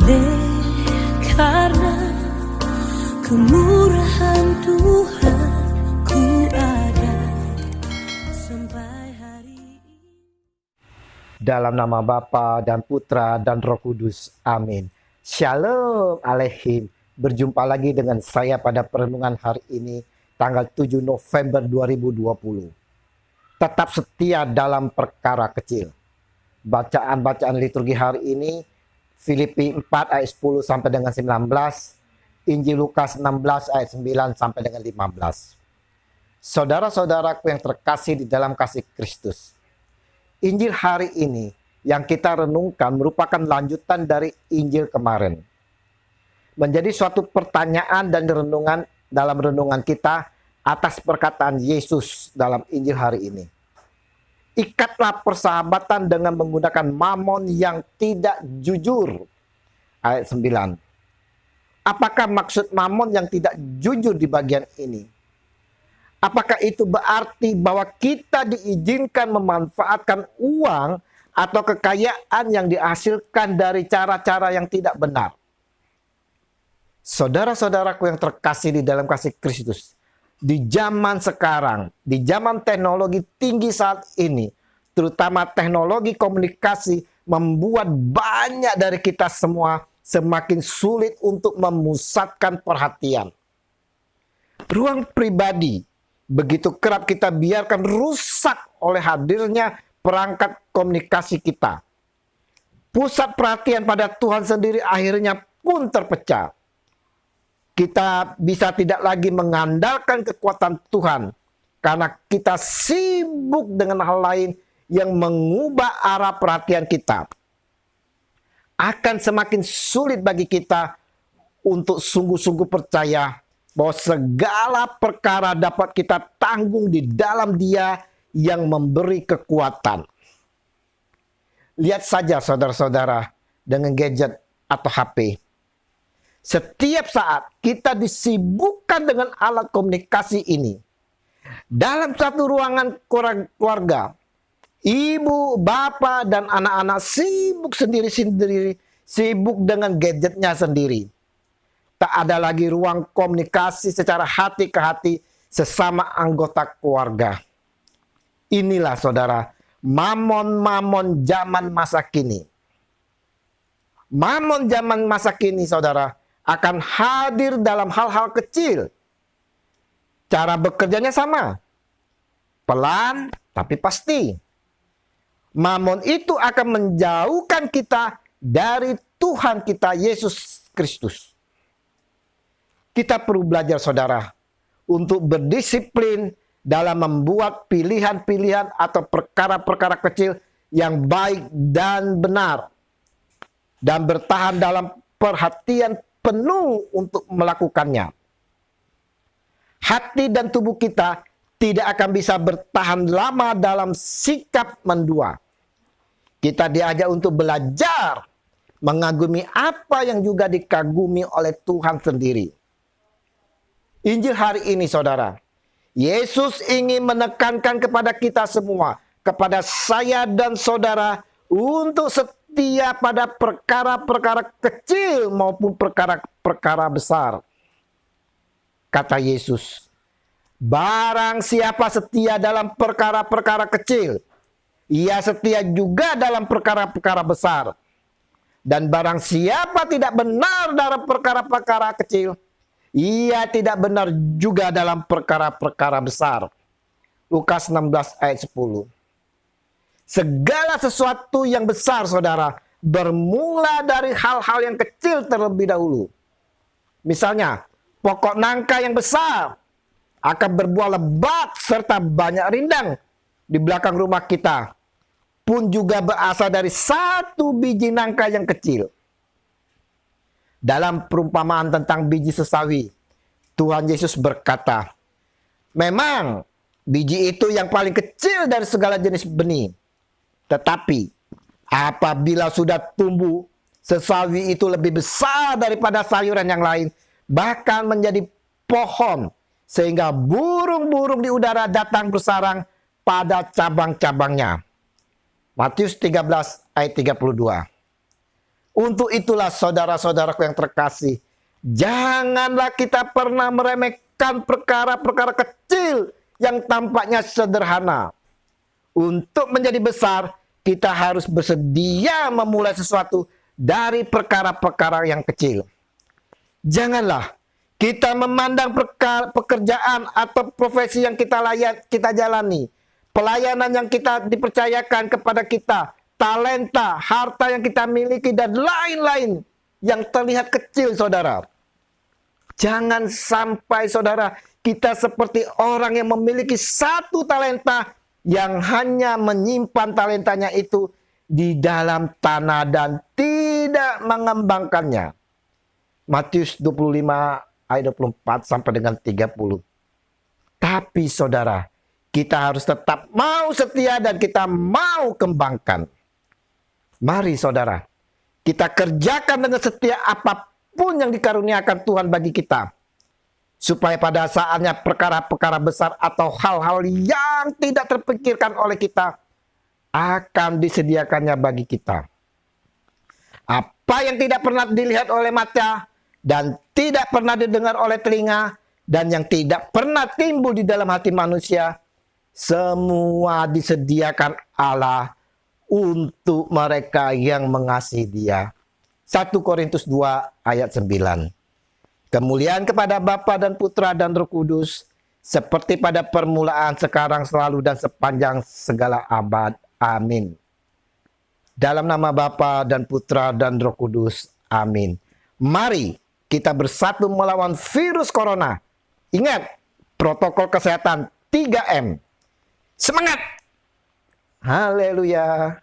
Oleh karena kemurahan Tuhan ku ada sampai hari ini. Dalam nama Bapa dan Putra dan Roh Kudus. Amin. Shalom Aleihim. Berjumpa lagi dengan saya pada perenungan hari ini, tanggal 7 November 2020. Tetap setia dalam perkara kecil. Bacaan-bacaan liturgi hari ini, Filipi 4 ayat 10 sampai dengan 19, Injil Lukas 16 ayat 9 sampai dengan 15. Saudara-saudaraku yang terkasih di dalam kasih Kristus, Injil hari ini yang kita renungkan merupakan lanjutan dari Injil kemarin. Menjadi suatu pertanyaan dan dalam renungan kita atas perkataan Yesus dalam Injil hari ini. Ikatlah persahabatan dengan menggunakan mamon yang tidak jujur. Ayat 9. Apakah maksud mamon yang tidak jujur di bagian ini? Apakah itu berarti bahwa kita diizinkan memanfaatkan uang atau kekayaan yang dihasilkan dari cara-cara yang tidak benar? Saudara-saudaraku yang terkasih di dalam kasih Kristus, di zaman sekarang, di zaman teknologi tinggi saat ini, terutama teknologi komunikasi, membuat banyak dari kita semua semakin sulit untuk memusatkan perhatian. Ruang pribadi begitu kerap kita biarkan rusak oleh hadirnya perangkat komunikasi kita. Pusat perhatian pada Tuhan sendiri akhirnya pun terpecah. Kita bisa tidak lagi mengandalkan kekuatan Tuhan karena kita sibuk dengan hal lain yang mengubah arah perhatian kita. Akan semakin sulit bagi kita untuk sungguh-sungguh percaya bahwa segala perkara dapat kita tanggung di dalam Dia yang memberi kekuatan. Lihat saja saudara-saudara dengan gadget atau HP. Setiap saat kita disibukkan dengan alat komunikasi ini. Dalam satu ruangan keluarga, ibu, bapak, dan anak-anak sibuk sendiri-sendiri, sibuk dengan gadgetnya sendiri. Tak ada lagi ruang komunikasi secara hati ke hati sesama anggota keluarga. Inilah saudara, mamon-mamon zaman masa kini. Mamon zaman masa kini saudara, akan hadir dalam hal-hal kecil. Cara bekerjanya sama. Pelan tapi pasti. Mamon itu akan menjauhkan kita dari Tuhan kita Yesus Kristus. Kita perlu belajar saudara untuk berdisiplin dalam membuat pilihan-pilihan atau perkara-perkara kecil yang baik dan benar. Dan bertahan dalam perhatian penuh untuk melakukannya. Hati dan tubuh kita tidak akan bisa bertahan lama dalam sikap mendua. Kita diajak untuk belajar mengagumi apa yang juga dikagumi oleh Tuhan sendiri. Injil hari ini saudara, Yesus ingin menekankan kepada kita semua, kepada saya dan saudara, untuk setia pada perkara-perkara kecil maupun perkara-perkara besar. Kata Yesus, barang siapa setia dalam perkara-perkara kecil, ia setia juga dalam perkara-perkara besar. Dan barang siapa tidak benar dalam perkara-perkara kecil, ia tidak benar juga dalam perkara-perkara besar. Lukas 16 ayat 10. Segala sesuatu yang besar saudara bermula dari hal-hal yang kecil terlebih dahulu. Misalnya, pokok nangka yang besar akan berbuah lebat serta banyak rindang di belakang rumah kita. Pun juga berasal dari satu biji nangka yang kecil. Dalam perumpamaan tentang biji sesawi, Tuhan Yesus berkata, memang biji itu yang paling kecil dari segala jenis benih. Tetapi apabila sudah tumbuh, sesawi itu lebih besar daripada sayuran yang lain, bahkan menjadi pohon, sehingga burung-burung di udara datang bersarang pada cabang-cabangnya. Matius 13 ayat 32. Untuk itulah saudara-saudaraku yang terkasih, janganlah kita pernah meremehkan perkara-perkara kecil yang tampaknya sederhana. Untuk menjadi besar, kita harus bersedia memulai sesuatu dari perkara-perkara yang kecil. Janganlah kita memandang pekerjaan atau profesi yang kita jalani, pelayanan yang kita dipercayakan kepada kita, talenta, harta yang kita miliki, dan lain-lain yang terlihat kecil, saudara. Jangan sampai, saudara, kita seperti orang yang memiliki satu talenta yang hanya menyimpan talentanya itu di dalam tanah dan tidak mengembangkannya. Matius 25 ayat 24 sampai dengan 30. Tapi saudara, kita harus tetap mau setia dan kita mau kembangkan. Mari saudara, kita kerjakan dengan setia apapun yang dikaruniakan Tuhan bagi kita. Supaya pada saatnya perkara-perkara besar atau hal-hal yang tidak terpikirkan oleh kita akan disediakannya bagi kita. Apa yang tidak pernah dilihat oleh mata dan tidak pernah didengar oleh telinga dan yang tidak pernah timbul di dalam hati manusia, semua disediakan Allah untuk mereka yang mengasihi Dia. 1 Korintus 2 ayat 9. Kemuliaan kepada Bapa dan Putra dan Roh Kudus, seperti pada permulaan, sekarang, selalu, dan sepanjang segala abad. Amin. Dalam nama Bapa dan Putra dan Roh Kudus. Amin. Mari kita bersatu melawan virus corona. Ingat, protokol kesehatan 3M. Semangat! Haleluya!